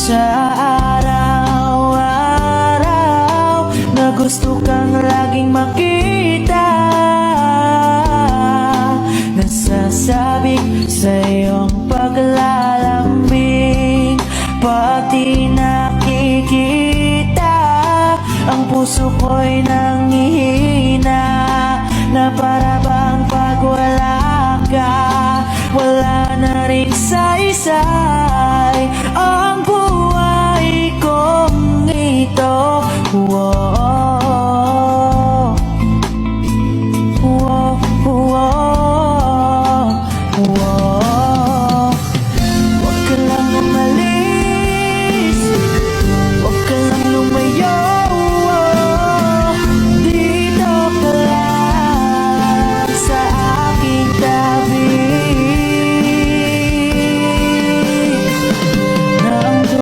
Sa araw-araw na gusto kang laging makita, nasasabik sa iyong paglalambing. Pati nakikita, ang puso ko'y nanghihina, na para bang pag wala ka, wala na rin saysay ang